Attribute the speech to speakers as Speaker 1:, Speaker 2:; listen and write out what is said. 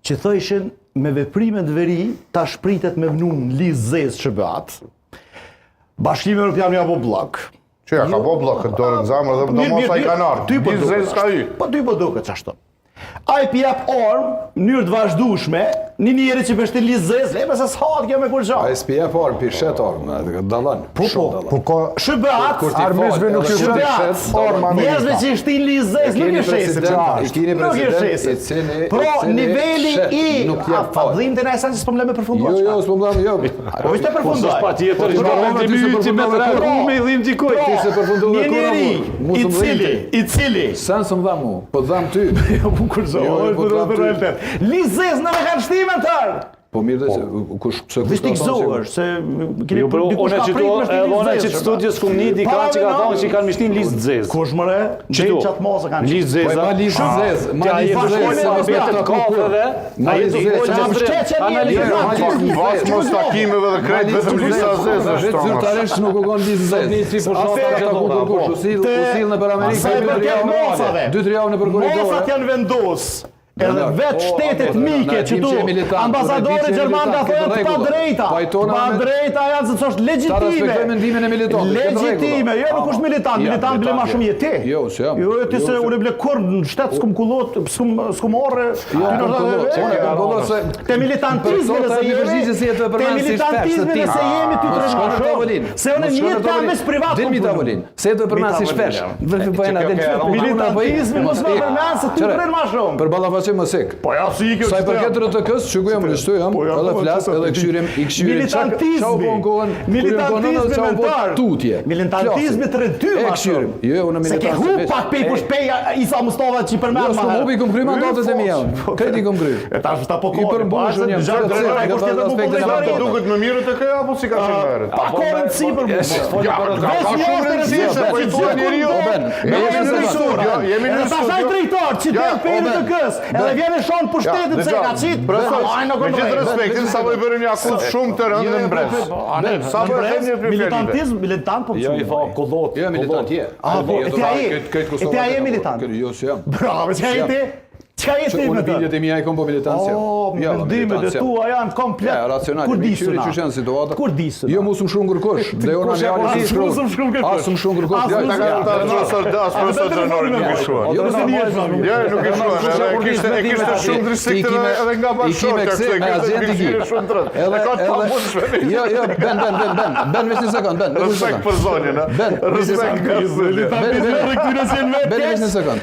Speaker 1: që thëshin me veprime të veri ta shpritet me vnun listë zezë SBA-t. Bashkimi Evropian ja bo blok.
Speaker 2: Që ja ka bo blok, dorë në zamër dhe do mos ai kanar. Listë zezë ka hy.
Speaker 1: Po ty po duket çashtu. Ai jap orë, mënyrë të vazhdueshme, një njeri që bështi listë zezë, e se s'hat kjo me kur gjo.
Speaker 3: Ai s'pjep orë, pishet orë, dallon.
Speaker 2: Po ka
Speaker 1: SBA-t,
Speaker 2: armishve nuk i
Speaker 1: SBA-t, njerëzve që shtin listë zezë nuk e shesin. Nuk e shesin. Pro niveli i afadhim të nëjësan që s'po mle me përfunduar.
Speaker 3: Jo, s'po mle, jo.
Speaker 1: Po ishte përfunduar.
Speaker 4: Pa tjetër, me dhim gjikoj.
Speaker 3: Ti se përfundu dhe kura mu.
Speaker 1: I cili.
Speaker 3: Sen së më dha mu, po dham ty.
Speaker 1: Kur listë zezë në me kanë shtimen tërë.
Speaker 3: Po mirë dhe se, kush pëse kush
Speaker 1: Vishti këzohër, se keni dikush ka prit me shtin
Speaker 4: Ona
Speaker 1: listë
Speaker 4: që të studios kumë një dika që ka thonë që i kanë mishtin listë zezë.
Speaker 1: Kush mëre, qëtë qatë mosë kanë
Speaker 4: listë zezë.
Speaker 3: Po e ma listë zezë, ma listë zezë, sa mos me të
Speaker 4: kafeve,
Speaker 3: ma listë zezë,
Speaker 2: Vas mos takimeve dhe krejt vetëm lista zezë është Thomas.
Speaker 3: Zyrtarisht nuk u konë listë zezë. Ata kush, usil në për Amerikë, 2-3 javë në për koridore.
Speaker 1: Mosat janë vendos. Edhe vetë shtetet mike që tu, ambasadori Gjerman ka thënë pa drejta. Pa drejta janë se është legjitime.
Speaker 3: Ta respektoj mendimin e militantit.
Speaker 1: Legjitime, jo nuk është militant, militant bile ma shumë jeti.
Speaker 3: Jo, se jam.
Speaker 1: Jo, ti se unë ble kur në shtetë s'kum kullot, s'kum orë. Te militantizmi nëse jemi ty të rëshma. Se unë një të ambes privat.
Speaker 3: Dilmi të avolin. Se do përmen si shpesh.
Speaker 1: Militantizmi mos me përmen se ty të rën ma shumë.
Speaker 3: Për ballafaqim më sik.
Speaker 1: Po ja si i kjo
Speaker 3: sa i përket RTK-s, që ku jam në shtu jam, edhe flas, edhe i këshyrim
Speaker 1: militantizmi mentar.
Speaker 3: Tutje.
Speaker 1: Militantizmi të rëndy ma shumë.
Speaker 3: Jo, unë
Speaker 1: Se ke hu pak pej për shpeja Isa Mustova që i përmen ma herë.
Speaker 3: Jo, s'kom hubi, kom kry mandatet e mija. Kreti kom kry.
Speaker 1: E ta është ta po
Speaker 3: I përmbush unë jam.
Speaker 2: Duket më mirë të këja, apo si ka qenë herët?
Speaker 1: Pa korën si për mu.
Speaker 2: Ka shumë rëndësi se po i thua njeriu. Jemi në studio.
Speaker 1: Edhe vjen e shon pushtetin se ka qit.
Speaker 2: Me gjithë respektin, sa po i bërim një akuz shumë të rëndë në mbres. Sa po e them një
Speaker 1: militantizm, militant po
Speaker 4: Jo, i tha kollot.
Speaker 3: Jo, militant je.
Speaker 1: E ti a je militant?
Speaker 3: Jo, se jam.
Speaker 1: Bravo, qka je ti? Qka je ti me të?
Speaker 3: Unë e mija i kom po militancia.
Speaker 1: Mendimet e tua janë komplet. Kur disuna? Kur disuna?
Speaker 3: Jo, musëm shumë kërkosh. Dhe jo në njërë si shkruar. Asëm shumë kërkosh.
Speaker 2: Profesor Gjenori nuk i shuar.
Speaker 1: Jo,
Speaker 2: nuk i shuar. E kishte shumë dristrikte edhe nga bashkërka.
Speaker 3: Jo, ben veç një sekund, ben.
Speaker 2: Respekt për zonjën.
Speaker 3: Ben veç një sekund.